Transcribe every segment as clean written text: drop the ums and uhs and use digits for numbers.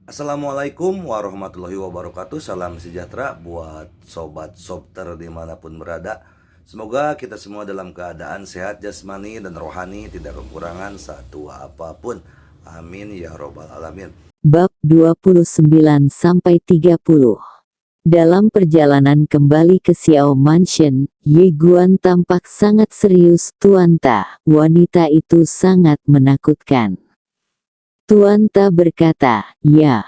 Assalamualaikum warahmatullahi wabarakatuh. Salam sejahtera buat sobat sobter dimanapun berada. Semoga kita semua dalam keadaan sehat jasmani dan rohani, tidak kekurangan satu apapun. Amin ya robbal alamin. Bab 29-30. Dalam perjalanan kembali ke Xiao Mansion, Ye Guan tampak sangat serius. Tuan Ta, wanita itu sangat menakutkan. Tuan Ta berkata, ya.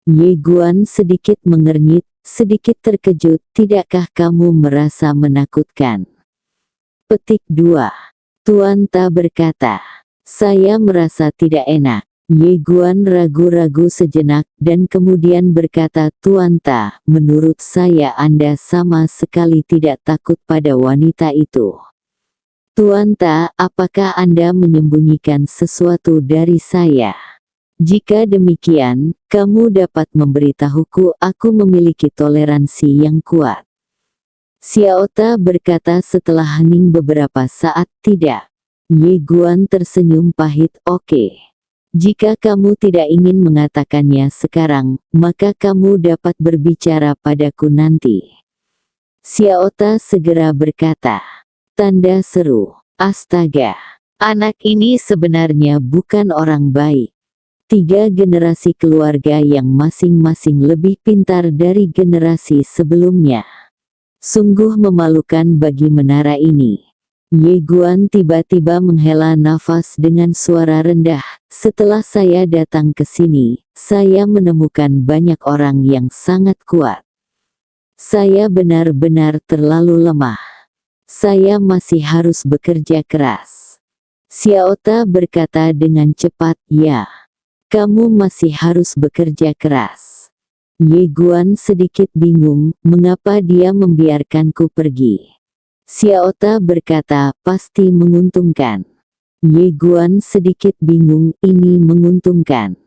Ye Guan sedikit mengernyit, sedikit terkejut. Tidakkah kamu merasa menakutkan? Petik 2. Tuan Ta berkata, saya merasa tidak enak. Ye Guan ragu-ragu sejenak, dan kemudian berkata, Tuan Ta, menurut saya Anda sama sekali tidak takut pada wanita itu. Tuan Ta, apakah Anda menyembunyikan sesuatu dari saya? Jika demikian, kamu dapat memberitahuku. Aku memiliki toleransi yang kuat. Xiao Ta berkata setelah hening beberapa saat, tidak. Ye Guan tersenyum pahit, oke. Jika kamu tidak ingin mengatakannya sekarang, maka kamu dapat berbicara padaku nanti. Xiao Ta segera berkata. Tanda seru. Astaga. Anak ini sebenarnya bukan orang baik. 3 generasi keluarga yang masing-masing lebih pintar dari generasi sebelumnya. Sungguh memalukan bagi menara ini. Ye Guan tiba-tiba menghela nafas dengan suara rendah. Setelah saya datang ke sini, saya menemukan banyak orang yang sangat kuat. Saya benar-benar terlalu lemah. Saya masih harus bekerja keras. Xiao Ta berkata dengan cepat, ya. Kamu masih harus bekerja keras. Ye Guan sedikit bingung, mengapa dia membiarkanku pergi. Xiao Ta berkata, pasti menguntungkan. Ye Guan sedikit bingung, ini menguntungkan.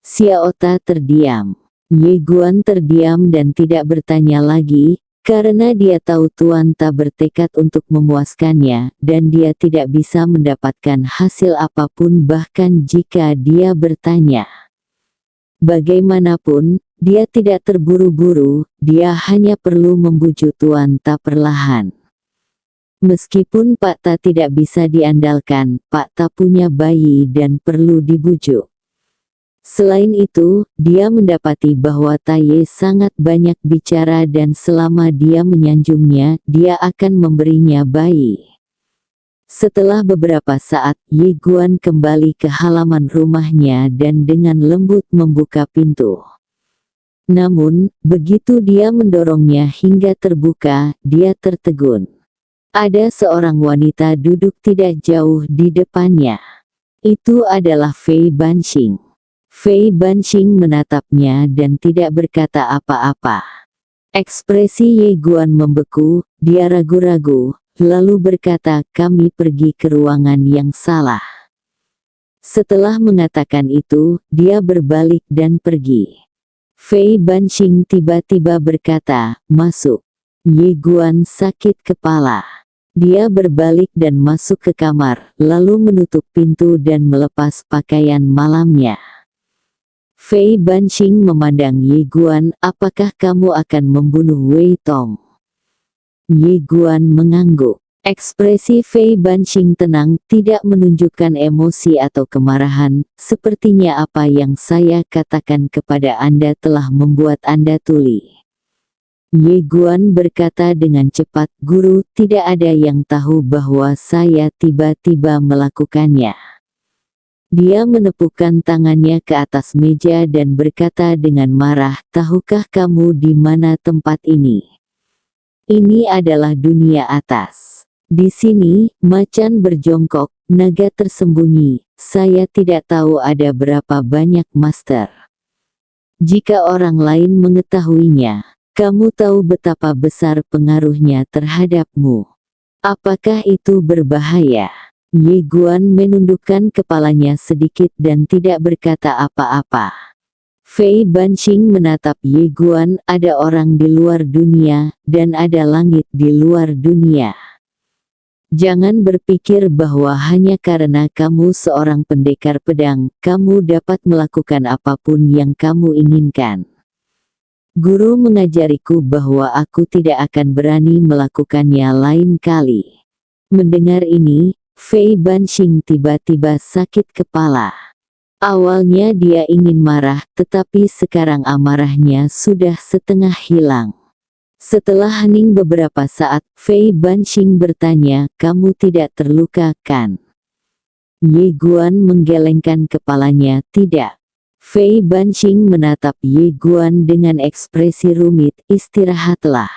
Xiao Ta terdiam. Ye Guan terdiam dan tidak bertanya lagi, karena dia tahu Tuan Ta bertekad untuk memuaskannya, dan dia tidak bisa mendapatkan hasil apapun bahkan jika dia bertanya. Bagaimanapun, dia tidak terburu-buru, dia hanya perlu membujuk Tuan Ta perlahan. Meskipun Pak Ta tidak bisa diandalkan, Pak Ta punya bayi dan perlu dibujuk. Selain itu, dia mendapati bahwa Taye sangat banyak bicara dan selama dia menyanjungnya, dia akan memberinya bayi. Setelah beberapa saat, Ye Guan kembali ke halaman rumahnya dan dengan lembut membuka pintu. Namun, begitu dia mendorongnya hingga terbuka, dia tertegun. Ada seorang wanita duduk tidak jauh di depannya. Itu adalah Fei Banxing. Fei Banxing menatapnya dan tidak berkata apa-apa. Ekspresi Ye Guan membeku, dia ragu-ragu, lalu berkata, kami pergi ke ruangan yang salah. Setelah mengatakan itu, dia berbalik dan pergi. Fei Banxing tiba-tiba berkata, masuk. Ye Guan sakit kepala. Dia berbalik dan masuk ke kamar, lalu menutup pintu dan melepas pakaian malamnya. Fei Banxing memandang Ye Guan, apakah kamu akan membunuh Wei Tong? Ye Guan mengangguk. Ekspresi Fei Banxing tenang, tidak menunjukkan emosi atau kemarahan. Sepertinya apa yang saya katakan kepada Anda telah membuat Anda tuli. Ye Guan berkata dengan cepat, guru, tidak ada yang tahu bahwa saya tiba-tiba melakukannya. Dia menepukkan tangannya ke atas meja dan berkata dengan marah, tahukah kamu di mana tempat ini? Ini adalah dunia atas. Di sini, macan berjongkok, naga tersembunyi. Saya tidak tahu ada berapa banyak master. Jika orang lain mengetahuinya, kamu tahu betapa besar pengaruhnya terhadapmu. Apakah itu berbahaya? Ye Guan menundukkan kepalanya sedikit dan tidak berkata apa-apa. Fei Banxing menatap Ye Guan, ada orang di luar dunia, dan ada langit di luar dunia. Jangan berpikir bahwa hanya karena kamu seorang pendekar pedang, kamu dapat melakukan apapun yang kamu inginkan. Guru mengajariku bahwa aku tidak akan berani melakukannya lain kali. Mendengar ini, Fei Banxing tiba-tiba sakit kepala. Awalnya dia ingin marah, tetapi sekarang amarahnya sudah setengah hilang. Setelah hening beberapa saat, Fei Banxing bertanya, "Kamu tidak terluka, kan?" Ye Guan menggelengkan kepalanya, "Tidak." Fei Banxing menatap Ye Guan dengan ekspresi rumit, "Istirahatlah."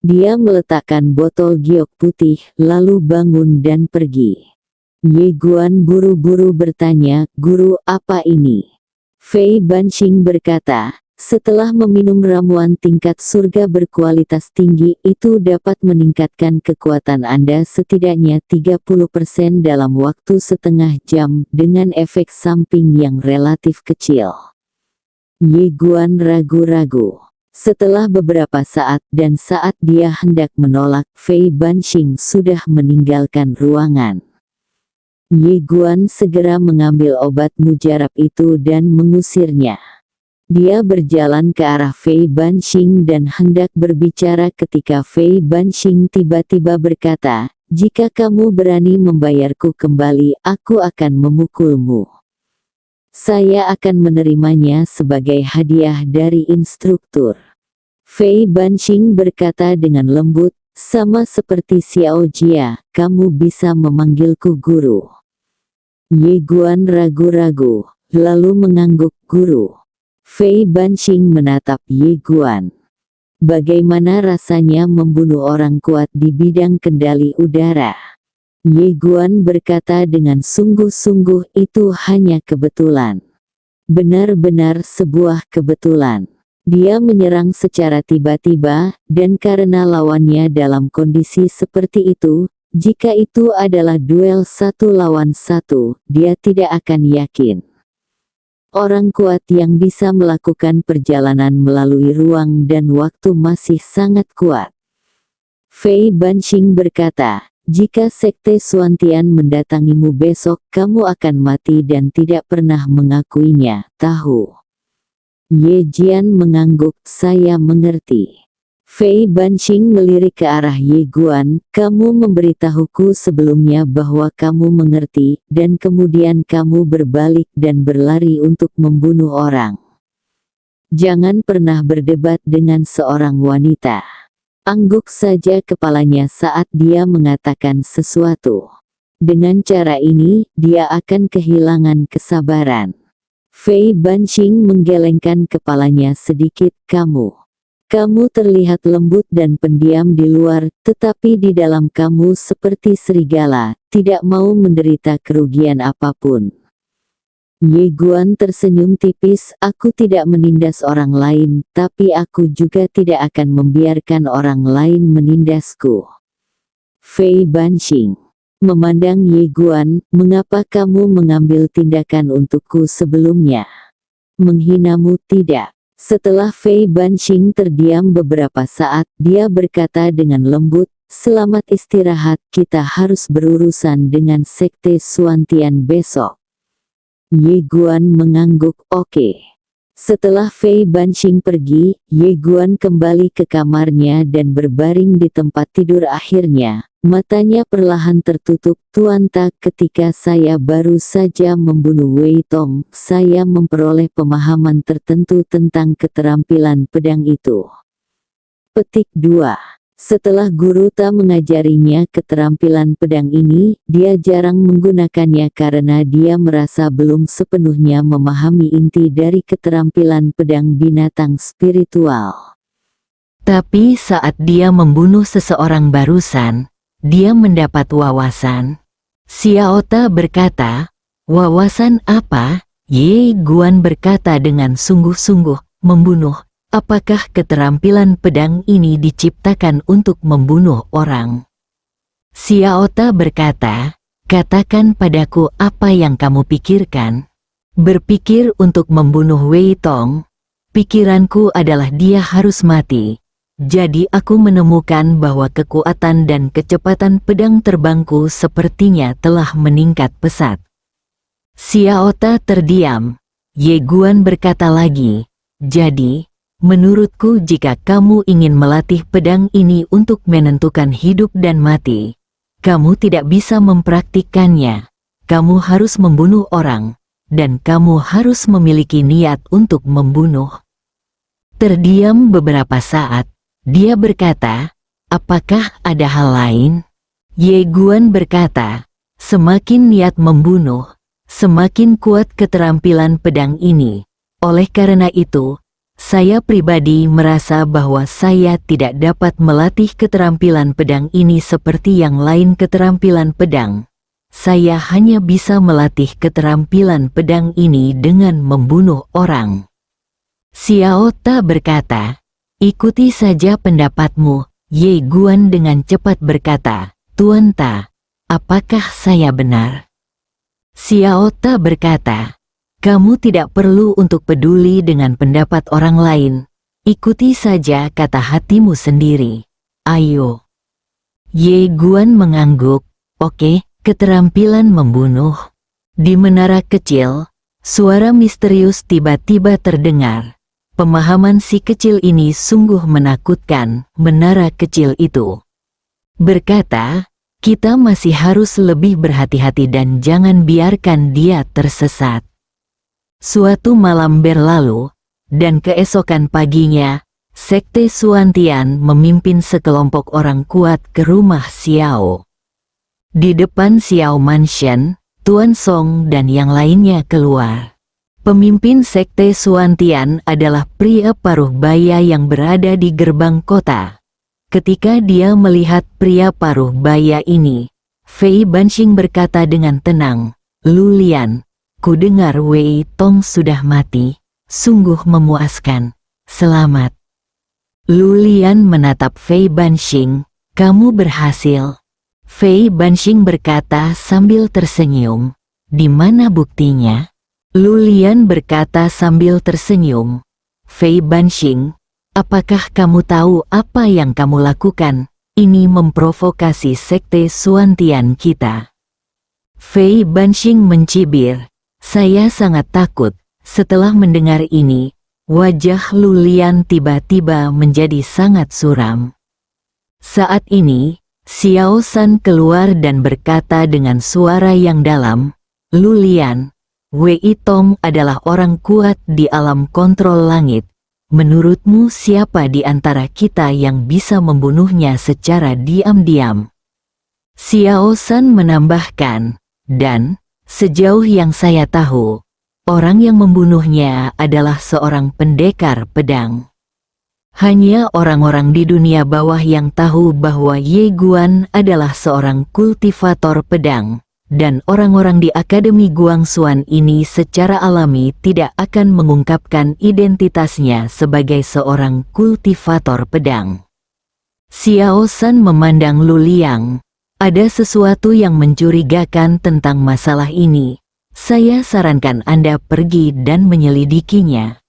Dia meletakkan botol giok putih, lalu bangun dan pergi. Ye Guan buru-buru bertanya, "Guru, apa ini?" Fei Banxing berkata, "Setelah meminum ramuan tingkat surga berkualitas tinggi, itu dapat meningkatkan kekuatan Anda setidaknya 30% dalam waktu setengah jam, dengan efek samping yang relatif kecil." Ye Guan ragu-ragu. Setelah beberapa saat dan saat dia hendak menolak, Fei Banxing sudah meninggalkan ruangan. Ye Guan segera mengambil obat mujarab itu dan mengusirnya. Dia berjalan ke arah Fei Banxing dan hendak berbicara ketika Fei Banxing tiba-tiba berkata, "Jika kamu berani membayarku kembali, aku akan memukulmu. Saya akan menerimanya sebagai hadiah dari instruktur." Fei Banxing berkata dengan lembut, "Sama seperti Xiao Jia, kamu bisa memanggilku guru." Ye Guan ragu-ragu, lalu mengangguk, "Guru." Fei Banxing menatap Ye Guan. "Bagaimana rasanya membunuh orang kuat di bidang kendali udara?" Ye Guan berkata dengan sungguh-sungguh, "Itu hanya kebetulan. Benar-benar sebuah kebetulan." Dia menyerang secara tiba-tiba, dan karena lawannya dalam kondisi seperti itu, jika itu adalah duel 1 lawan 1, dia tidak akan yakin. Orang kuat yang bisa melakukan perjalanan melalui ruang dan waktu masih sangat kuat. Fei Banxing berkata, "Jika Sekte Suantian mendatangimu besok, kamu akan mati dan tidak pernah mengakuinya, tahu?" Ye Jian mengangguk, "Saya mengerti." Fei Banxing melirik ke arah Ye Guan, "Kamu memberitahuku sebelumnya bahwa kamu mengerti, dan kemudian kamu berbalik dan berlari untuk membunuh orang. Jangan pernah berdebat dengan seorang wanita." Angguk saja kepalanya saat dia mengatakan sesuatu. Dengan cara ini, dia akan kehilangan kesabaran. Fei Banxing menggelengkan kepalanya sedikit, Kamu terlihat lembut dan pendiam di luar, tetapi di dalam kamu seperti serigala, tidak mau menderita kerugian apapun." Ye Guan tersenyum tipis, "Aku tidak menindas orang lain, tapi aku juga tidak akan membiarkan orang lain menindasku." Fei Banxing memandang Ye Guan, "Mengapa kamu mengambil tindakan untukku sebelumnya? Menghinamu tidak?" Setelah Fei Banxing terdiam beberapa saat, dia berkata dengan lembut, "Selamat istirahat, kita harus berurusan dengan Sekte Suantian besok." Ye Guan mengangguk, "Oke." Setelah Fei Banxing pergi, Ye Guan kembali ke kamarnya dan berbaring di tempat tidur akhirnya. Matanya perlahan tertutup. "Tuan Tak, ketika saya baru saja membunuh Wei Tong, saya memperoleh pemahaman tertentu tentang keterampilan pedang itu." Petik 2. Setelah Guru Ta mengajarinya keterampilan pedang ini, dia jarang menggunakannya karena dia merasa belum sepenuhnya memahami inti dari keterampilan pedang binatang spiritual. Tapi saat dia membunuh seseorang barusan, dia mendapat wawasan. Xiao Ta berkata, "Wawasan apa?" Ye Guan berkata dengan sungguh-sungguh, "Membunuh. Apakah keterampilan pedang ini diciptakan untuk membunuh orang?" Xiao Ta berkata, "Katakan padaku apa yang kamu pikirkan." "Berpikir untuk membunuh Wei Tong. Pikiranku adalah dia harus mati. Jadi aku menemukan bahwa kekuatan dan kecepatan pedang terbangku sepertinya telah meningkat pesat. Xiao Ta terdiam. Ye Guan berkata lagi, jadi, menurutku jika kamu ingin melatih pedang ini untuk menentukan hidup dan mati, kamu tidak bisa mempraktikkannya. Kamu harus membunuh orang, dan kamu harus memiliki niat untuk membunuh. Terdiam beberapa saat, dia berkata, apakah ada hal lain? Ye Guan berkata, semakin niat membunuh, semakin kuat keterampilan pedang ini. Oleh karena itu, saya pribadi merasa bahwa saya tidak dapat melatih keterampilan pedang ini seperti yang lain keterampilan pedang. Saya hanya bisa melatih keterampilan pedang ini dengan membunuh orang. Xiao Ta berkata, ikuti saja pendapatmu. Ye Guan dengan cepat berkata, Tuan Ta, apakah saya benar? Xiao Ta berkata, kamu tidak perlu untuk peduli dengan pendapat orang lain. Ikuti saja kata hatimu sendiri. Ayo. Ye Guan mengangguk. Oke, keterampilan membunuh. Di menara kecil, suara misterius tiba-tiba terdengar. Pemahaman si kecil ini sungguh menakutkan. Menara kecil itu berkata, kita masih harus lebih berhati-hati dan jangan biarkan dia tersesat. Suatu malam berlalu, dan keesokan paginya, Sekte Xuantian memimpin sekelompok orang kuat ke rumah Xiao. Di depan Xiao Mansion, Tuan Song dan yang lainnya keluar. Pemimpin Sekte Xuantian adalah pria paruh baya yang berada di gerbang kota. Ketika dia melihat pria paruh baya ini, Fei Banxing berkata dengan tenang, Lu Lian, ku dengar Wei Tong sudah mati, sungguh memuaskan, selamat. Lu Lian menatap Fei Banxing, kamu berhasil. Fei Banxing berkata sambil tersenyum, di mana buktinya? Lu Lian berkata sambil tersenyum, Fei Banxing, apakah kamu tahu apa yang kamu lakukan? Ini memprovokasi Sekte Xuantian kita. Fei Banxing mencibir, saya sangat takut. Setelah mendengar ini, wajah Lu Lian tiba-tiba menjadi sangat suram. Saat ini, Xiao San keluar dan berkata dengan suara yang dalam, Lu Lian, Wei Tong adalah orang kuat di alam kontrol langit. Menurutmu siapa di antara kita yang bisa membunuhnya secara diam-diam? Xiao San menambahkan, dan, sejauh yang saya tahu, orang yang membunuhnya adalah seorang pendekar pedang. Hanya orang-orang di dunia bawah yang tahu bahwa Ye Guan adalah seorang kultivator pedang. Dan orang-orang di Akademi Guangxuan ini secara alami tidak akan mengungkapkan identitasnya sebagai seorang kultivator pedang. Xiao San memandang Lu Liang. Ada sesuatu yang mencurigakan tentang masalah ini. Saya sarankan Anda pergi dan menyelidikinya.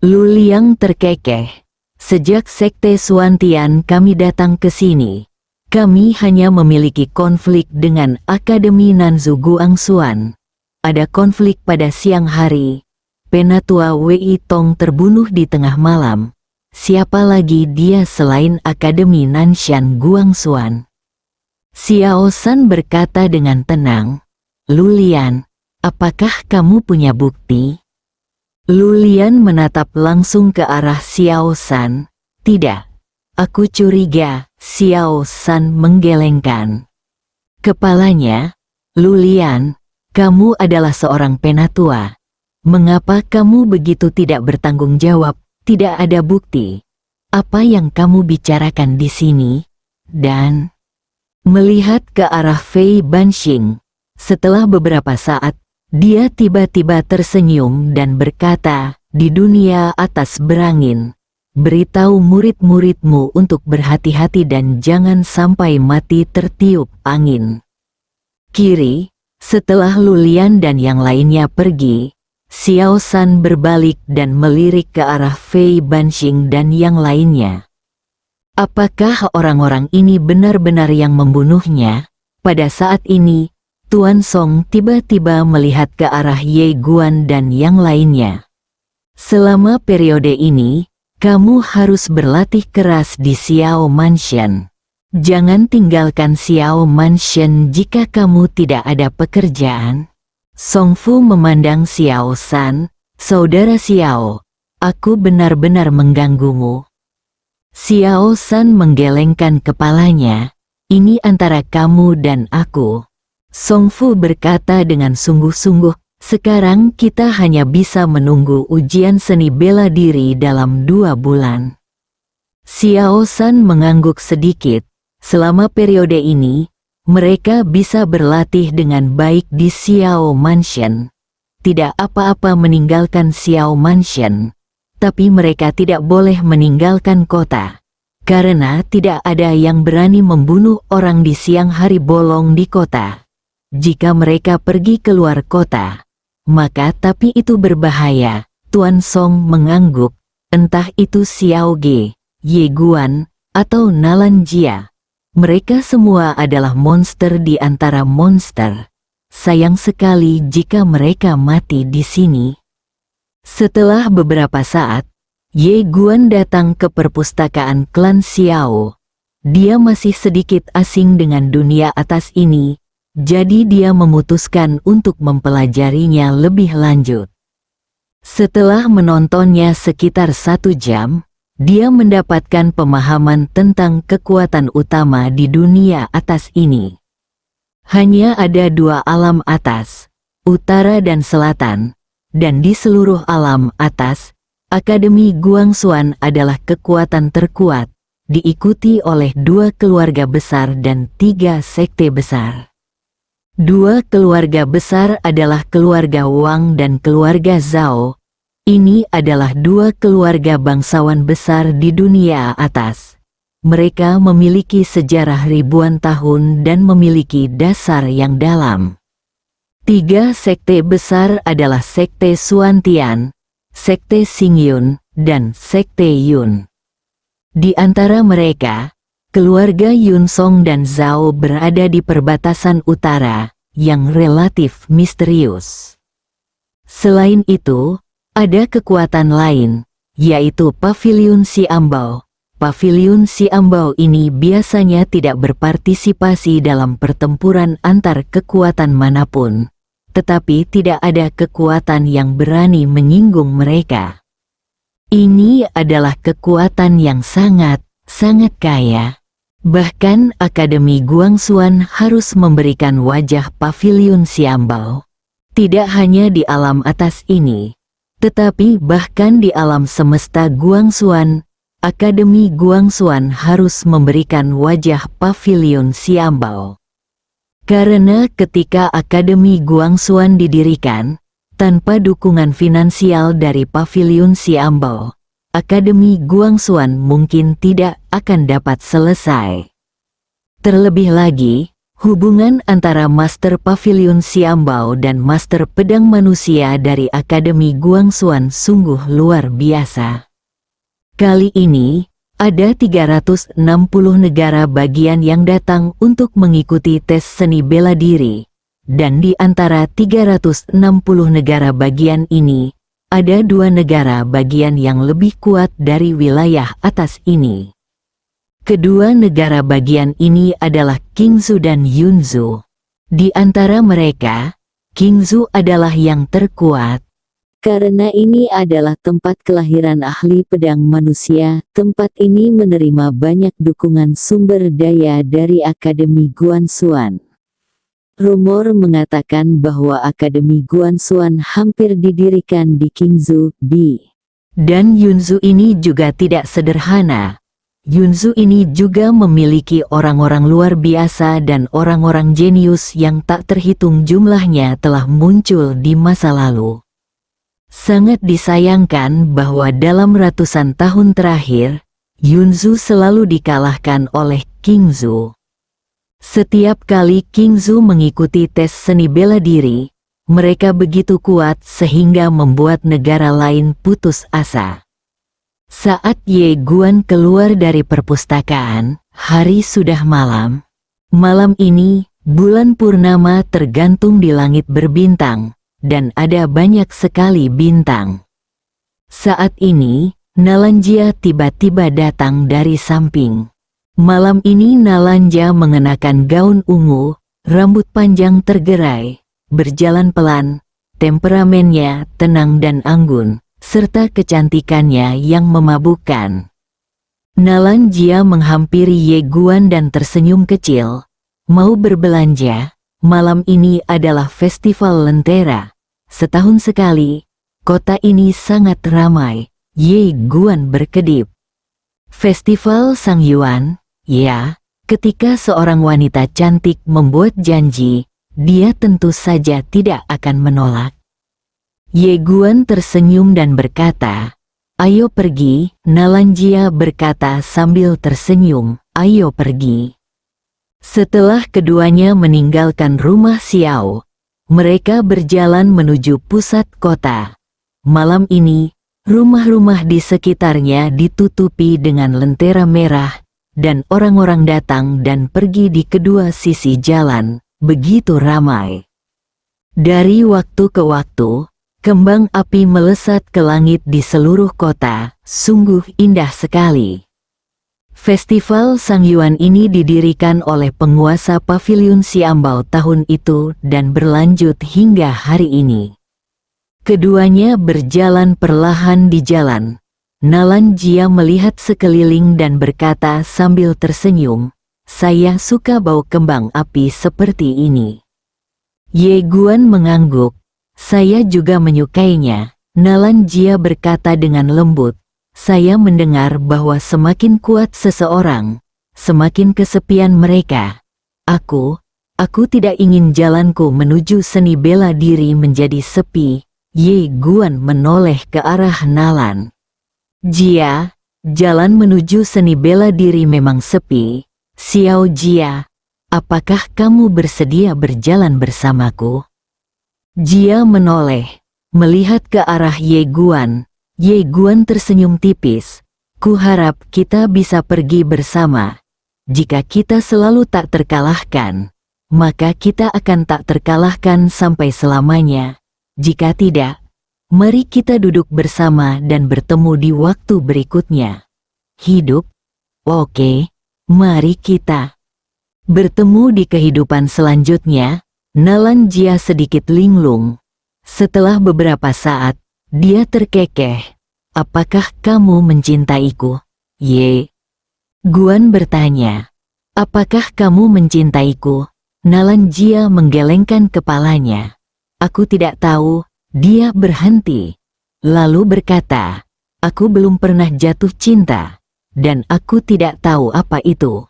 Lu Liang terkekeh. Sejak Sekte Xuantian kami datang ke sini. Kami hanya memiliki konflik dengan Akademi Nanzu Guangxuan. Ada konflik pada siang hari. Penatua Wei Tong terbunuh di tengah malam. Siapa lagi dia selain Akademi Nanshan Guangxuan? Xiao San berkata dengan tenang, Lu Lian, apakah kamu punya bukti? Lu Lian menatap langsung ke arah Xiao San. Tidak. Aku curiga. Xiao San menggelengkan kepalanya. Lu Lian, kamu adalah seorang penatua. Mengapa kamu begitu tidak bertanggung jawab? Tidak ada bukti. Apa yang kamu bicarakan di sini? Dan melihat ke arah Fei Banxing. Setelah beberapa saat, dia tiba-tiba tersenyum dan berkata, di dunia atas berangin. Beritahu murid-muridmu untuk berhati-hati dan jangan sampai mati tertiup angin. Kiri, setelah Lu Lian dan yang lainnya pergi, Xiao San berbalik dan melirik ke arah Fei Banxing dan yang lainnya. Apakah orang-orang ini benar-benar yang membunuhnya? Pada saat ini, Tuan Song tiba-tiba melihat ke arah Ye Guan dan yang lainnya. Selama periode ini, kamu harus berlatih keras di Xiao Mansion. Jangan tinggalkan Xiao Mansion jika kamu tidak ada pekerjaan. Song Fu memandang Xiao San, saudara Xiao, aku benar-benar mengganggumu. Xiao San menggelengkan kepalanya, ini antara kamu dan aku. Song Fu berkata dengan sungguh-sungguh, sekarang kita hanya bisa menunggu ujian seni bela diri dalam 2 bulan. Xiao San mengangguk sedikit, selama periode ini, mereka bisa berlatih dengan baik di Xiao Mansion. Tidak apa-apa meninggalkan Xiao Mansion, tapi mereka tidak boleh meninggalkan kota. Karena tidak ada yang berani membunuh orang di siang hari bolong di kota. Jika mereka pergi keluar kota, maka tapi itu berbahaya. Tuan Song mengangguk, entah itu Xiao Ge, Ye Guan, atau Nalan Jia. Mereka semua adalah monster di antara monster. Sayang sekali jika mereka mati di sini. Setelah beberapa saat, Ye Guan datang ke perpustakaan klan Xiao. Dia masih sedikit asing dengan dunia atas ini, jadi dia memutuskan untuk mempelajarinya lebih lanjut. Setelah menontonnya sekitar 1 jam, dia mendapatkan pemahaman tentang kekuatan utama di dunia atas ini. Hanya ada 2 alam atas, utara dan selatan, dan di seluruh alam atas, Akademi Guangxuan adalah kekuatan terkuat, diikuti oleh 2 keluarga besar dan 3 sekte besar. 2 keluarga besar adalah keluarga Wang dan keluarga Zhao. Ini adalah 2 keluarga bangsawan besar di dunia atas. Mereka memiliki sejarah ribuan tahun dan memiliki dasar yang dalam. 3 sekte besar adalah sekte Xuantian, sekte Xingyun, dan sekte Yun. Di antara mereka, keluarga Yun Song dan Zhao berada di perbatasan utara, yang relatif misterius. Selain itu, ada kekuatan lain, yaitu Paviliun Xiambao. Paviliun Xiambao ini biasanya tidak berpartisipasi dalam pertempuran antar kekuatan manapun, tetapi tidak ada kekuatan yang berani menyinggung mereka. Ini adalah kekuatan yang sangat kaya. Bahkan Akademi Guangxuan harus memberikan wajah Paviliun Xiambao. Tidak hanya di alam atas ini, tetapi bahkan di alam semesta Guangxuan, Akademi Guangxuan harus memberikan wajah Paviliun Xiambao. Karena ketika Akademi Guangxuan didirikan, tanpa dukungan finansial dari Paviliun Xiambao, Akademi Guangxuan mungkin tidak akan dapat selesai. Terlebih lagi, hubungan antara Master Paviliun Xiambao dan Master Pedang Manusia dari Akademi Guangxuan sungguh luar biasa. Kali ini, ada 360 negara bagian yang datang untuk mengikuti tes seni bela diri, dan di antara 360 negara bagian ini, ada 2 negara bagian yang lebih kuat dari wilayah atas ini. Kedua negara bagian ini adalah Qingzhou dan Yunzhou. Di antara mereka, Qingzhou adalah yang terkuat. Karena ini adalah tempat kelahiran ahli pedang manusia, tempat ini menerima banyak dukungan sumber daya dari Akademi Guangxuan. Rumor mengatakan bahwa Akademi Guangxuan hampir didirikan di Qingzhou, B. Dan Yunzhou ini juga tidak sederhana. Yunzhou ini juga memiliki orang-orang luar biasa dan orang-orang jenius yang tak terhitung jumlahnya telah muncul di masa lalu. Sangat disayangkan bahwa dalam ratusan tahun terakhir, Yunzhou selalu dikalahkan oleh Qingzhou. Setiap kali Qingzhou mengikuti tes seni bela diri, mereka begitu kuat sehingga membuat negara lain putus asa. Saat Ye Guan keluar dari perpustakaan, hari sudah malam. Malam ini, bulan purnama tergantung di langit berbintang, dan ada banyak sekali bintang. Saat ini, Nalanja tiba-tiba datang dari samping. Malam ini Nalanja mengenakan gaun ungu, rambut panjang tergerai, berjalan pelan, temperamennya tenang dan anggun, serta kecantikannya yang memabukkan. Nalanja menghampiri Ye Guan dan tersenyum kecil. Mau berbelanja? Malam ini adalah festival Lentera. Setahun sekali, kota ini sangat ramai. Ye Guan berkedip. Festival Sang Yuan? Ya, ketika seorang wanita cantik membuat janji, dia tentu saja tidak akan menolak. Ye Guan tersenyum dan berkata, "Ayo pergi." Nalanja berkata sambil tersenyum, "Ayo pergi." Setelah keduanya meninggalkan rumah Xiao, mereka berjalan menuju pusat kota. Malam ini, rumah-rumah di sekitarnya ditutupi dengan lentera merah, dan orang-orang datang dan pergi di kedua sisi jalan, begitu ramai. Dari waktu ke waktu, kembang api melesat ke langit di seluruh kota, sungguh indah sekali. Festival Sang Yuan ini didirikan oleh penguasa Paviliun Xiambao tahun itu dan berlanjut hingga hari ini. Keduanya berjalan perlahan di jalan. Nalanja melihat sekeliling dan berkata sambil tersenyum, "Saya suka bau kembang api seperti ini." Ye Guan mengangguk. "Saya juga menyukainya." Nalanja berkata dengan lembut, "Saya mendengar bahwa semakin kuat seseorang, semakin kesepian mereka. Aku tidak ingin jalanku menuju seni bela diri menjadi sepi." Ye Guan menoleh ke arah Nalan. "Jia, jalan menuju seni bela diri memang sepi. Xiao Jia, apakah kamu bersedia berjalan bersamaku?" Jia menoleh, melihat ke arah Ye Guan. Ye Guan tersenyum tipis. "Kuharap kita bisa pergi bersama. Jika kita selalu tak terkalahkan, maka kita akan tak terkalahkan sampai selamanya. Jika tidak, mari kita duduk bersama dan bertemu di waktu berikutnya. Hidup? Oke, mari kita bertemu di kehidupan selanjutnya." Nalanja sedikit linglung. Setelah beberapa saat, dia terkekeh. "Apakah kamu mencintaiku?" Ye Guan bertanya. "Apakah kamu mencintaiku?" Nalanja menggelengkan kepalanya. "Aku tidak tahu." Dia berhenti, lalu berkata, "Aku belum pernah jatuh cinta, dan aku tidak tahu apa itu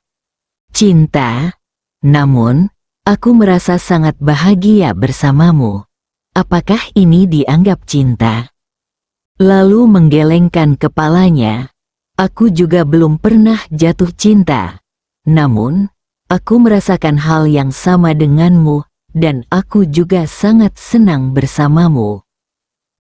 cinta. Namun, aku merasa sangat bahagia bersamamu. Apakah ini dianggap cinta?" Lalu menggelengkan kepalanya. "Aku juga belum pernah jatuh cinta. Namun, aku merasakan hal yang sama denganmu, dan aku juga sangat senang bersamamu."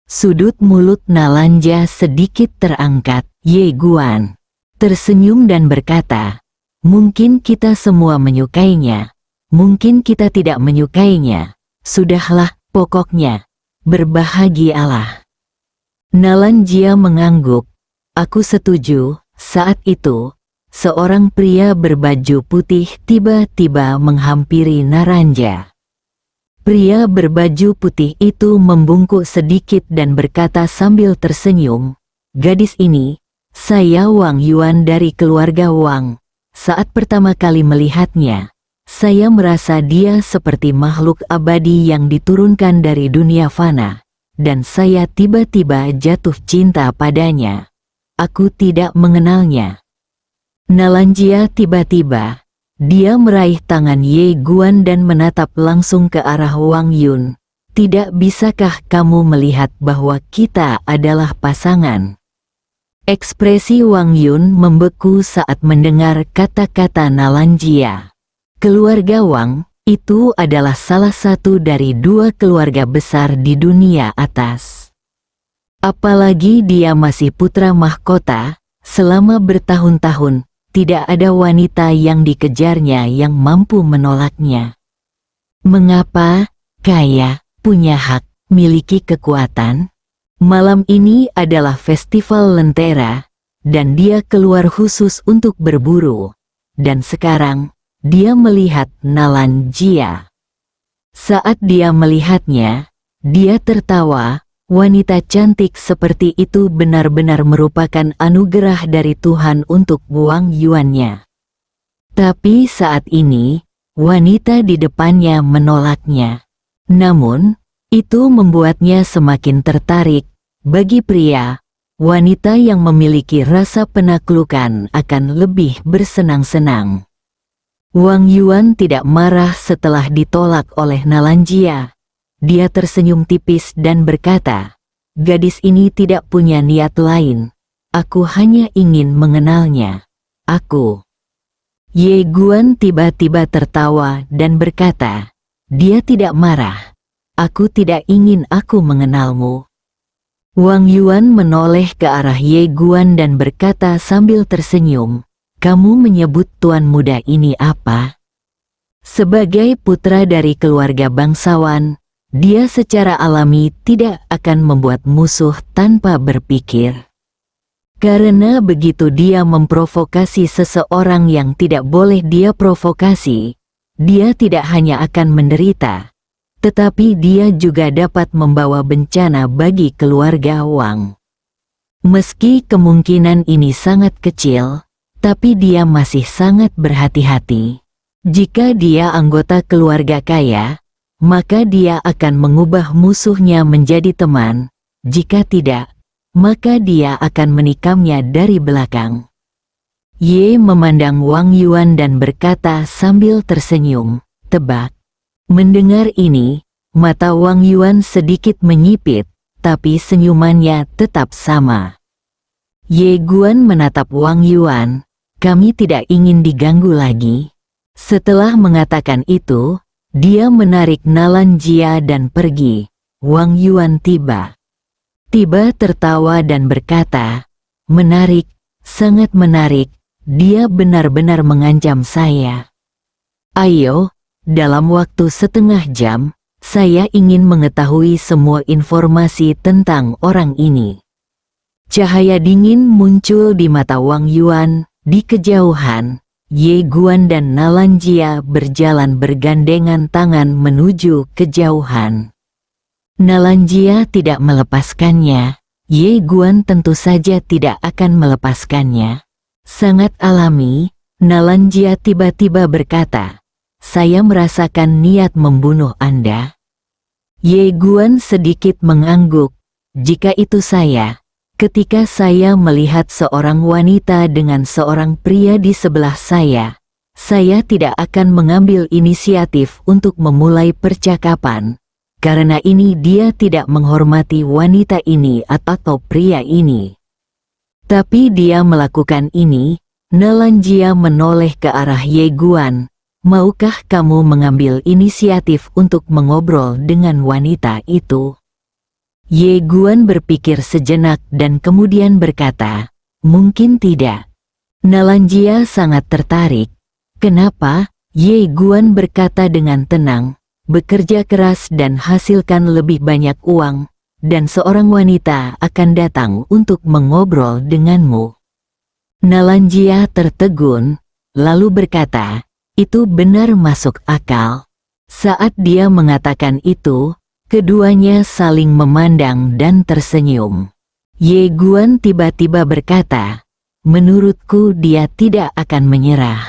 Sudut mulut Nalanja sedikit terangkat. Ye Guan tersenyum dan berkata, "Mungkin kita semua menyukainya. Mungkin kita tidak menyukainya. Sudahlah, pokoknya, berbahagialah." Nalanja mengangguk. "Aku setuju." Saat itu, seorang pria berbaju putih tiba-tiba menghampiri Nalanja. Pria berbaju putih itu membungkuk sedikit dan berkata sambil tersenyum, "Gadis ini, saya Wang Yuan dari keluarga Wang. Saat pertama kali melihatnya, saya merasa dia seperti makhluk abadi yang diturunkan dari dunia fana, dan saya tiba-tiba jatuh cinta padanya. Aku tidak mengenalnya." Nalanja tiba-tiba, dia meraih tangan Ye Guan dan menatap langsung ke arah Wang Yun. "Tidak bisakah kamu melihat bahwa kita adalah pasangan?" Ekspresi Wang Yun membeku saat mendengar kata-kata Nalanja. Keluarga Wang itu adalah salah satu dari dua keluarga besar di dunia atas. Apalagi dia masih putra mahkota, selama bertahun-tahun, tidak ada wanita yang dikejarnya yang mampu menolaknya. Mengapa? Kaya, punya hak, miliki kekuatan. Malam ini adalah festival Lentera, dan dia keluar khusus untuk berburu. Dan sekarang, dia melihat Nalanjia. Saat dia melihatnya, dia tertawa. Wanita cantik seperti itu benar-benar merupakan anugerah dari Tuhan untuk Wang Yuannya. Tapi saat ini, wanita di depannya menolaknya. Namun, itu membuatnya semakin tertarik. Bagi pria, wanita yang memiliki rasa penaklukan akan lebih bersenang-senang. Wang Yuan tidak marah setelah ditolak oleh Nalanjia. Dia tersenyum tipis dan berkata, "Gadis ini tidak punya niat lain. Aku hanya ingin mengenalnya. Aku." Ye Guan tiba-tiba tertawa dan berkata, "Dia tidak marah. Aku tidak ingin aku mengenalmu." Wang Yuan menoleh ke arah Ye Guan dan berkata sambil tersenyum, "Kamu menyebut tuan muda ini apa?" Sebagai putra dari keluarga bangsawan, dia secara alami tidak akan membuat musuh tanpa berpikir. Karena begitu dia memprovokasi seseorang yang tidak boleh dia provokasi, dia tidak hanya akan menderita, tetapi dia juga dapat membawa bencana bagi keluarga Wang. Meski kemungkinan ini sangat kecil, tapi dia masih sangat berhati-hati. Jika dia anggota keluarga kaya, maka dia akan mengubah musuhnya menjadi teman. Jika tidak, maka dia akan menikamnya dari belakang. Ye memandang Wang Yuan dan berkata sambil tersenyum, "Tebak." Mendengar ini, mata Wang Yuan sedikit menyipit, tapi senyumannya tetap sama. Ye Guan menatap Wang Yuan, "Kami tidak ingin diganggu lagi." Setelah mengatakan itu, dia menarik Nalanjia dan pergi. Wang Yuan tiba tertawa dan berkata, "Menarik, sangat menarik, dia benar-benar mengancam saya. Ayo, dalam waktu setengah jam, saya ingin mengetahui semua informasi tentang orang ini." Cahaya dingin muncul di mata Wang Yuan. Di kejauhan, Ye Guan dan Nalanjia berjalan bergandengan tangan menuju kejauhan. Nalanjia tidak melepaskannya. Ye Guan tentu saja tidak akan melepaskannya. Sangat alami, Nalanjia tiba-tiba berkata, "Saya merasakan niat membunuh Anda." Ye Guan sedikit mengangguk. "Jika itu saya, ketika saya melihat seorang wanita dengan seorang pria di sebelah saya tidak akan mengambil inisiatif untuk memulai percakapan, karena ini dia tidak menghormati wanita ini atau pria ini. Tapi dia melakukan ini." Nalanjia menoleh ke arah Ye Guan, "Maukah kamu mengambil inisiatif untuk mengobrol dengan wanita itu?" Ye Guan berpikir sejenak dan kemudian berkata, "Mungkin tidak." Nalanjia sangat tertarik. "Kenapa?" Ye Guan berkata dengan tenang, "Bekerja keras dan hasilkan lebih banyak uang, dan seorang wanita akan datang untuk mengobrol denganmu." Nalanjia tertegun, lalu berkata, "Itu benar masuk akal." Saat dia mengatakan itu, keduanya saling memandang dan tersenyum. Ye Guan tiba-tiba berkata, "Menurutku dia tidak akan menyerah."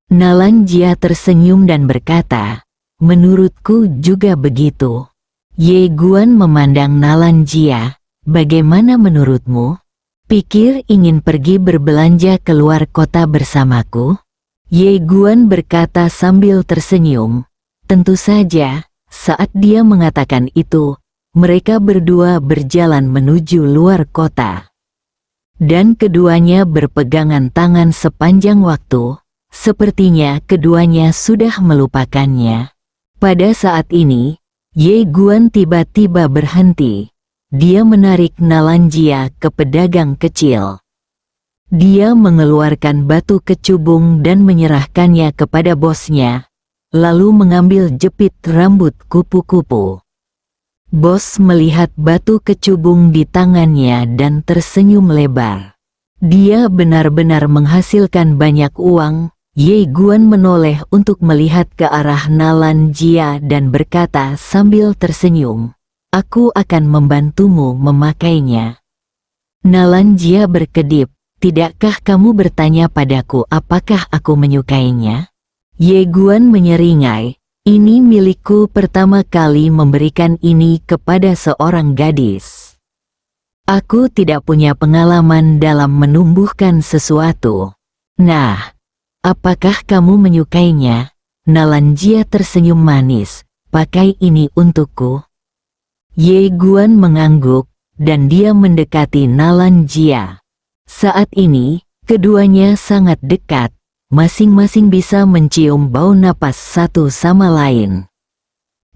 Nalanjia tersenyum dan berkata, "Menurutku juga begitu." Ye Guan memandang Nalanjia, "Bagaimana menurutmu? Pikir ingin pergi berbelanja keluar kota bersamaku?" Ye Guan berkata sambil tersenyum, "Tentu saja." Saat dia mengatakan itu, mereka berdua berjalan menuju luar kota. Dan keduanya berpegangan tangan sepanjang waktu, sepertinya keduanya sudah melupakannya. Pada saat ini, Ye Guan tiba-tiba berhenti. dia menarik Nalanjia ke pedagang kecil. Dia mengeluarkan batu kecubung dan menyerahkannya kepada bosnya, lalu mengambil jepit rambut kupu-kupu. Bos melihat batu kecubung di tangannya dan tersenyum lebar. Dia benar-benar menghasilkan banyak uang. Ye Guan menoleh untuk melihat ke arah Nalanjia dan berkata sambil tersenyum, "Aku akan membantumu memakainya." Nalanjia berkedip, "Tidakkah kamu bertanya padaku apakah aku menyukainya?" Ye Guan menyeringai, "Ini milikku, pertama kali memberikan ini kepada seorang gadis. Aku tidak punya pengalaman dalam menumbuhkan sesuatu. Nah, apakah kamu menyukainya?" Nalanjia tersenyum manis, "Pakai ini untukku." Ye Guan mengangguk, dan dia mendekati Nalanjia. Saat ini, keduanya sangat dekat, masing-masing bisa mencium bau napas satu sama lain.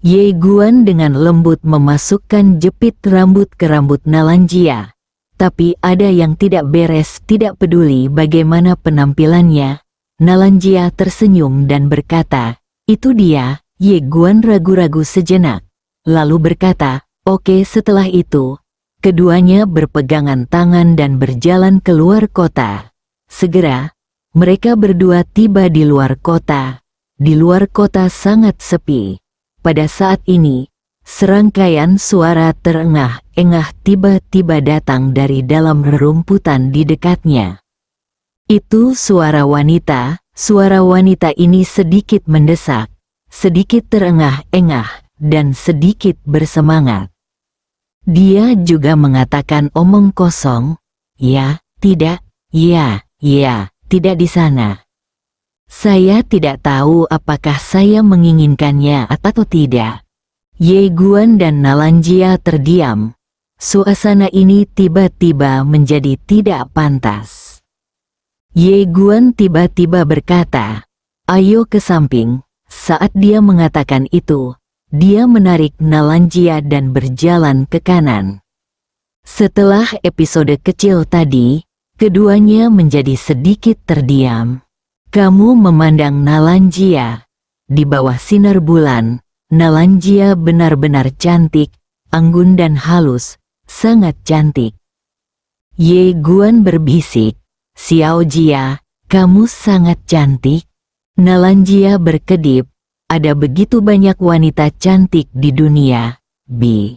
Ye Guan dengan lembut memasukkan jepit rambut ke rambut Nalanjia. Tapi ada yang tidak beres, tidak peduli bagaimana penampilannya. Nalanjia tersenyum dan berkata, "Itu dia." Ye Guan ragu-ragu sejenak, lalu berkata, "Oke." Setelah itu, keduanya berpegangan tangan dan berjalan keluar kota. Segera, mereka berdua tiba di luar kota. Di luar kota sangat sepi. Pada saat ini, serangkaian suara terengah-engah tiba-tiba datang dari dalam rerumputan di dekatnya. Itu suara wanita. Suara wanita ini sedikit mendesak, sedikit terengah-engah, dan sedikit bersemangat. Dia juga mengatakan omong kosong, "Ya, tidak, ya, tidak di sana. Saya tidak tahu apakah saya menginginkannya atau tidak." Ye Guan dan Nalanjia terdiam. Suasana ini tiba-tiba menjadi tidak pantas. Ye Guan tiba-tiba berkata, "Ayo ke samping." Saat dia mengatakan itu, dia menarik Nalanjia dan berjalan ke kanan. Setelah episode kecil tadi, keduanya menjadi sedikit terdiam. Kamu memandang Nalanjia. Di bawah sinar bulan, Nalanjia benar-benar cantik, anggun dan halus, sangat cantik. Ye Guan berbisik, "Xiao Jia, kamu sangat cantik." Nalanjia berkedip, "Ada begitu banyak wanita cantik di dunia, Bi."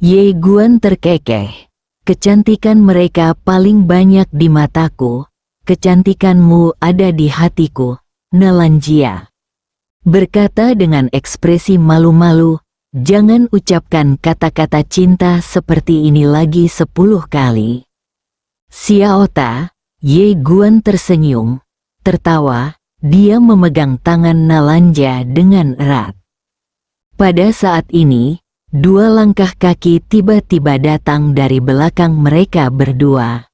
Ye Guan terkekeh, "Kecantikan mereka paling banyak di mataku. Kecantikanmu ada di hatiku." Nalanjia berkata dengan ekspresi malu-malu, "Jangan ucapkan kata-kata cinta seperti ini lagi 10 kali. Xiao Ta." Ye Guan tersenyum, tertawa, dia memegang tangan Nalanjia dengan erat. Pada saat ini, dua langkah kaki tiba-tiba datang dari belakang mereka berdua.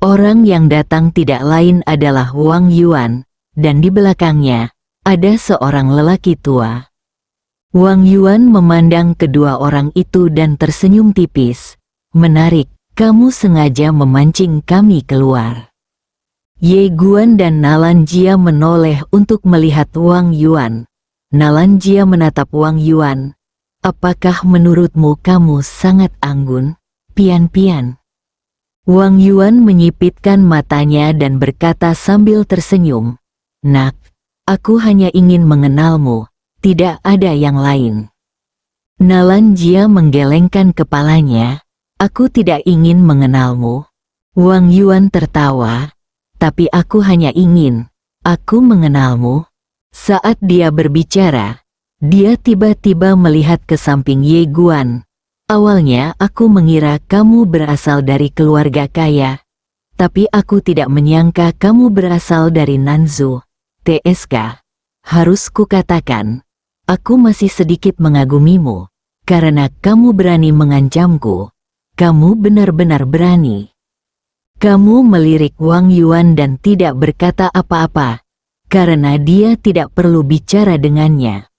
Orang yang datang tidak lain adalah Wang Yuan, dan di belakangnya, ada seorang lelaki tua. Wang Yuan memandang kedua orang itu dan tersenyum tipis, "Menarik. Kamu sengaja memancing kami keluar." Ye Guan dan Nalanjia menoleh untuk melihat Wang Yuan. Nalanjia menatap Wang Yuan. "Apakah menurutmu kamu sangat anggun, pian-pian?" Wang Yuan menyipitkan matanya dan berkata sambil tersenyum, "Nak, aku hanya ingin mengenalmu, tidak ada yang lain." Nalanjia menggelengkan kepalanya, "Aku tidak ingin mengenalmu." Wang Yuan tertawa, "Tapi aku hanya ingin, aku mengenalmu." Saat dia berbicara, dia tiba-tiba melihat ke samping Ye Guan. "Awalnya aku mengira kamu berasal dari keluarga kaya, tapi aku tidak menyangka kamu berasal dari Nanzhou, TSK. Harus kukatakan, aku masih sedikit mengagumimu, karena kamu berani mengancamku. Kamu benar-benar berani." Kamu melirik Wang Yuan dan tidak berkata apa-apa, karena dia tidak perlu bicara dengannya.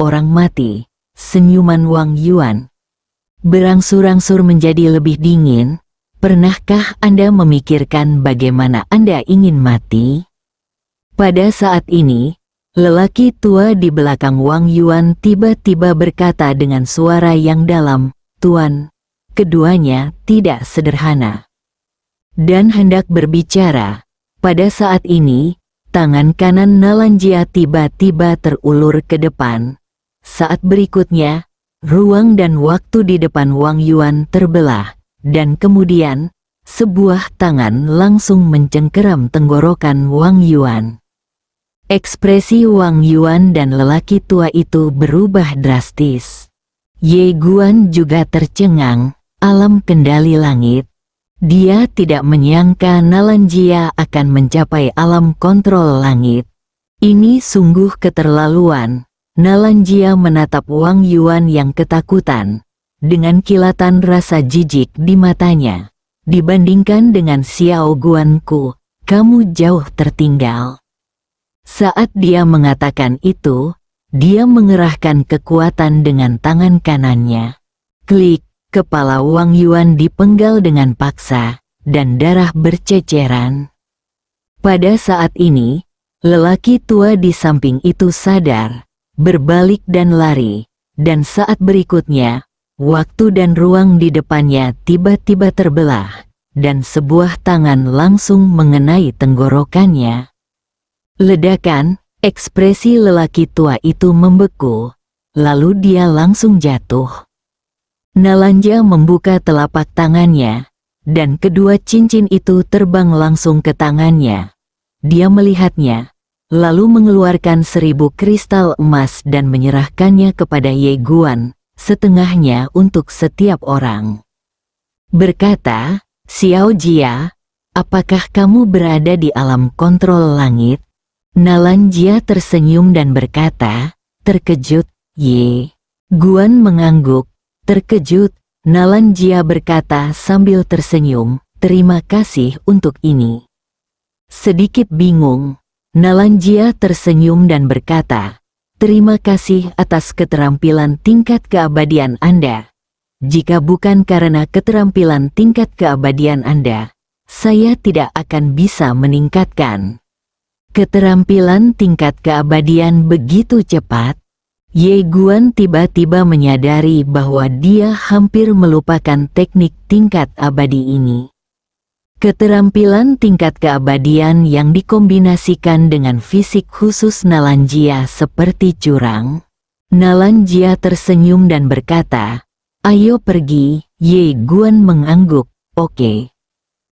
Orang mati, senyuman Wang Yuan. berangsur-angsur menjadi lebih dingin. Pernahkah Anda memikirkan bagaimana Anda ingin mati? Pada saat ini, lelaki tua di belakang Wang Yuan tiba-tiba berkata dengan suara yang dalam, "Tuan." Keduanya tidak sederhana. Dan hendak berbicara. Pada saat ini, tangan kanan Nalanjia tiba-tiba terulur ke depan. Saat berikutnya, ruang dan waktu di depan Wang Yuan terbelah, dan kemudian, sebuah tangan langsung mencengkeram tenggorokan Wang Yuan. Ekspresi Wang Yuan dan lelaki tua itu berubah drastis. Ye Guan juga tercengang, alam kendali langit. Dia tidak menyangka Nalanjia akan mencapai alam kontrol langit. Ini sungguh keterlaluan. Nalanjia menatap Wang Yuan yang ketakutan, dengan kilatan rasa jijik di matanya. Dibandingkan dengan Xiao Guanku, kamu jauh tertinggal. Saat dia mengatakan itu, dia mengerahkan kekuatan dengan tangan kanannya. Klik, kepala Wang Yuan dipenggal dengan paksa, dan darah berceceran. Pada saat ini, lelaki tua di samping itu sadar, berbalik dan lari, dan saat berikutnya, waktu dan ruang di depannya tiba-tiba terbelah, dan sebuah tangan langsung mengenai tenggorokannya. Ledakan, ekspresi lelaki tua itu membeku, lalu dia langsung jatuh. Nalanjia membuka telapak tangannya, dan kedua cincin itu terbang langsung ke tangannya. Dia melihatnya, lalu mengeluarkan 1000 kristal emas dan menyerahkannya kepada Ye Guan, setengahnya untuk setiap orang. Berkata, "Xiao Jia, apakah kamu berada di alam kontrol langit?" Nalanjia tersenyum dan berkata, "Terkejut, Ye." Guan mengangguk, "Terkejut?" Nalanjia berkata sambil tersenyum, "Terima kasih untuk ini." Sedikit bingung, Nalanjia tersenyum dan berkata, "Terima kasih atas keterampilan tingkat keabadian Anda. Jika bukan karena keterampilan tingkat keabadian Anda, saya tidak akan bisa meningkatkan." Keterampilan tingkat keabadian begitu cepat. Ye Guan tiba-tiba menyadari bahwa dia hampir melupakan teknik tingkat abadi ini. Keterampilan tingkat keabadian yang dikombinasikan dengan fisik khusus Nalanjia seperti curang. Nalanjia tersenyum dan berkata, "Ayo pergi." Ye Guan mengangguk, "Oke."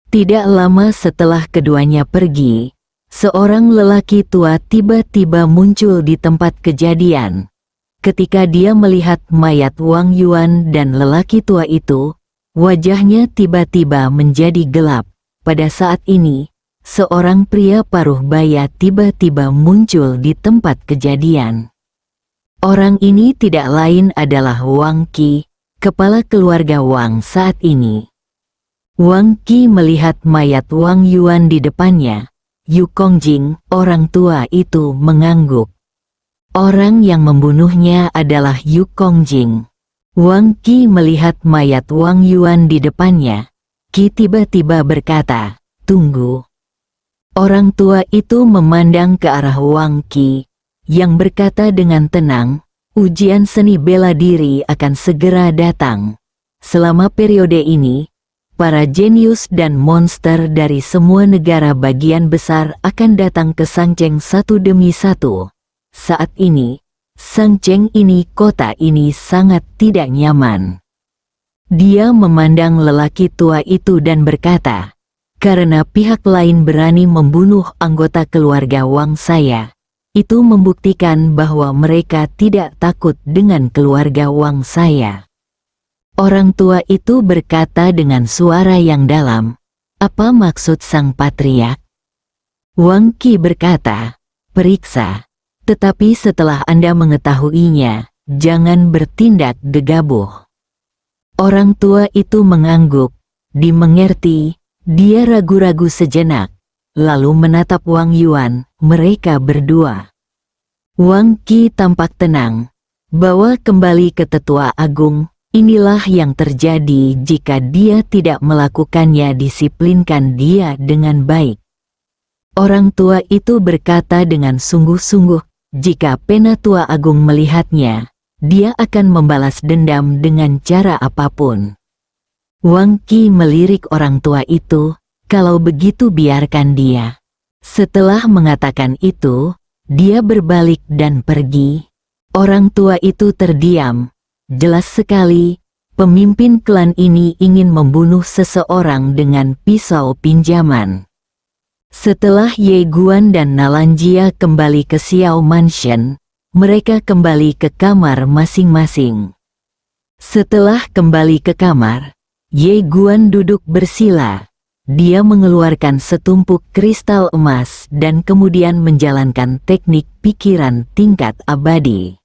Tidak lama setelah keduanya pergi, seorang lelaki tua tiba-tiba muncul di tempat kejadian. Ketika dia melihat mayat Wang Yuan dan lelaki tua itu, wajahnya tiba-tiba menjadi gelap. Pada saat ini, seorang pria paruh baya tiba-tiba muncul di tempat kejadian. Orang ini tidak lain adalah Wang Qi, kepala keluarga Wang saat ini. Wang Qi melihat mayat Wang Yuan di depannya. Yu Kongjing, orang tua itu, mengangguk. Orang yang membunuhnya adalah Yu Kongjing. Wang Qi melihat mayat Wang Yuan di depannya. Qi tiba-tiba berkata, "Tunggu." Orang tua itu memandang ke arah Wang Qi, yang berkata dengan tenang, "Ujian seni bela diri akan segera datang. Selama periode ini, para jenius dan monster dari semua negara bagian besar akan datang ke Sangcheng satu demi satu. Saat ini, Sangcheng ini, kota ini sangat tidak nyaman." Dia memandang lelaki tua itu dan berkata, "Karena pihak lain berani membunuh anggota keluarga Wang saya, itu membuktikan bahwa mereka tidak takut dengan keluarga Wang saya." Orang tua itu berkata dengan suara yang dalam, "Apa maksud sang patriark?" Wang Qi berkata, "Periksa. Tetapi setelah Anda mengetahuinya, jangan bertindak gegabah." Orang tua itu mengangguk, dimengerti. Dia ragu-ragu sejenak, lalu menatap Wang Yuan, mereka berdua. Wang Qi tampak tenang. "Bawa kembali ke Tetua Agung." Inilah yang terjadi jika dia tidak melakukannya, disiplinkan dia dengan baik. Orang tua itu berkata dengan sungguh-sungguh, jika Penatua Agung melihatnya, dia akan membalas dendam dengan cara apapun. Wang Qi melirik orang tua itu, kalau begitu biarkan dia. Setelah mengatakan itu, dia berbalik dan pergi. Orang tua itu terdiam. Jelas sekali, pemimpin klan ini ingin membunuh seseorang dengan pisau pinjaman. Setelah Ye Guan dan Nalanjia kembali ke Xiao Mansion, mereka kembali ke kamar masing-masing. Setelah kembali ke kamar, Ye Guan duduk bersila. Dia mengeluarkan setumpuk kristal emas dan kemudian menjalankan teknik pikiran tingkat abadi.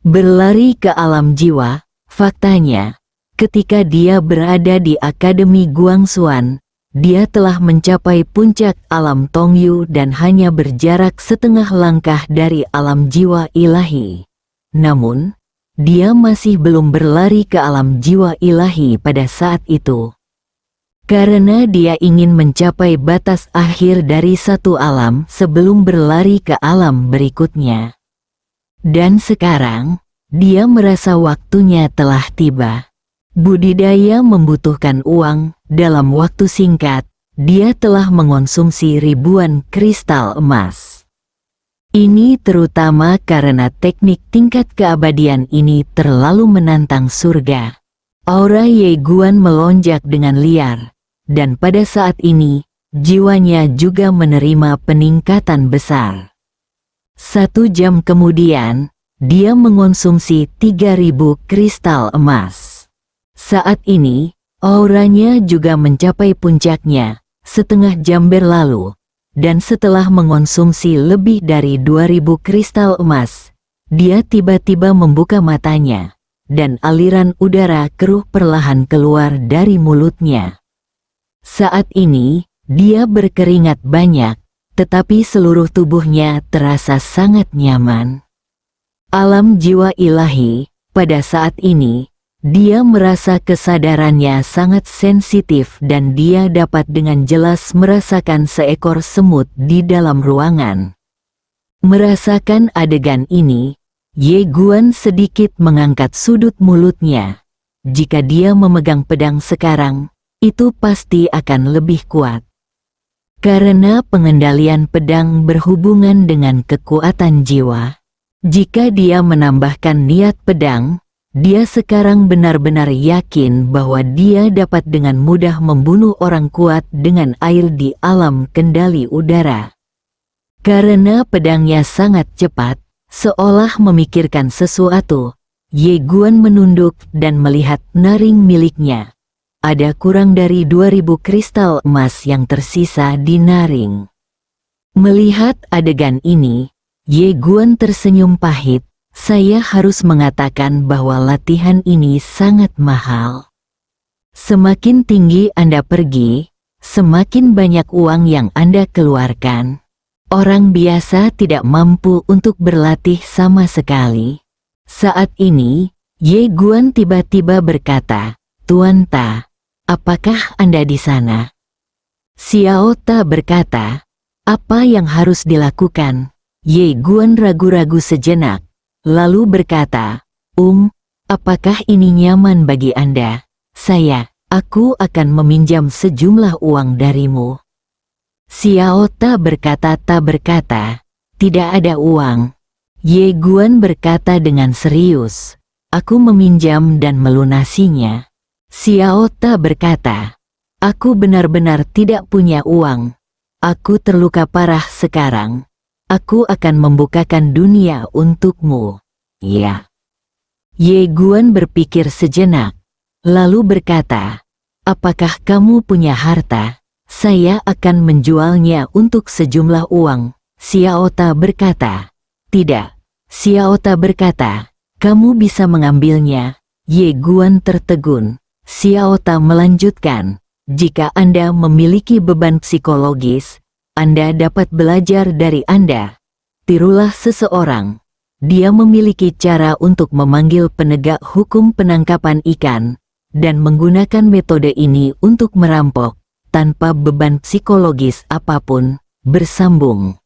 Berlari ke alam jiwa, faktanya, ketika dia berada di Akademi Guangxuan, dia telah mencapai puncak alam Tongyu dan hanya berjarak setengah langkah dari alam jiwa ilahi. Namun, dia masih belum berlari ke alam jiwa ilahi pada saat itu. Karena dia ingin mencapai batas akhir dari satu alam sebelum berlari ke alam berikutnya. Dan sekarang, dia merasa waktunya telah tiba. Budidaya membutuhkan uang, dalam waktu singkat, dia telah mengonsumsi ribuan kristal emas. Ini terutama karena teknik tingkat keabadian ini terlalu menantang surga. Aura Ye Guan melonjak dengan liar, dan pada saat ini, jiwanya juga menerima peningkatan besar. 1 jam kemudian, dia mengonsumsi 3000 kristal emas. Saat ini, auranya juga mencapai puncaknya, setengah jam berlalu, dan setelah mengonsumsi lebih dari 2000 kristal emas, dia tiba-tiba membuka matanya, dan aliran udara keruh perlahan keluar dari mulutnya. Saat ini, dia berkeringat banyak, tetapi seluruh tubuhnya terasa sangat nyaman. Alam jiwa ilahi, pada saat ini, dia merasa kesadarannya sangat sensitif dan dia dapat dengan jelas merasakan seekor semut di dalam ruangan. Merasakan adegan ini, Ye Guan sedikit mengangkat sudut mulutnya. Jika dia memegang pedang sekarang, itu pasti akan lebih kuat. Karena pengendalian pedang berhubungan dengan kekuatan jiwa. Jika dia menambahkan niat pedang, dia sekarang benar-benar yakin bahwa dia dapat dengan mudah membunuh orang kuat dengan air di alam kendali udara. Karena pedangnya sangat cepat, seolah memikirkan sesuatu, Ye Guan menunduk dan melihat naring miliknya. Ada kurang dari 2000 kristal emas yang tersisa di naring. Melihat adegan ini, Ye Guan tersenyum pahit. Saya harus mengatakan bahwa latihan ini sangat mahal. Semakin tinggi Anda pergi, semakin banyak uang yang Anda keluarkan. Orang biasa tidak mampu untuk berlatih sama sekali. Saat ini, Ye Guan tiba-tiba berkata, "Tuan Ta, apakah Anda di sana?" Xiao Ta berkata, "Apa yang harus dilakukan?" Ye Guan ragu-ragu sejenak, lalu berkata, apakah ini nyaman bagi Anda? Aku akan meminjam sejumlah uang darimu." Xiao Ta berkata, "Tidak ada uang." Ye Guan berkata dengan serius, "Aku meminjam dan melunasinya." Xiao Ta berkata, "Aku benar-benar tidak punya uang. Aku terluka parah sekarang. Aku akan membukakan dunia untukmu." Ya. Ye Guan berpikir sejenak, lalu berkata, "Apakah kamu punya harta? Saya akan menjualnya untuk sejumlah uang." Xiao Ta berkata, "Tidak." Xiao Ta berkata, "Kamu bisa mengambilnya." Ye Guan tertegun. Xiao Ta melanjutkan, "Jika Anda memiliki beban psikologis, Anda dapat belajar dari Anda. Tirulah seseorang. Dia memiliki cara untuk memanggil penegak hukum penangkapan ikan, dan menggunakan metode ini untuk merampok, tanpa beban psikologis apapun, bersambung.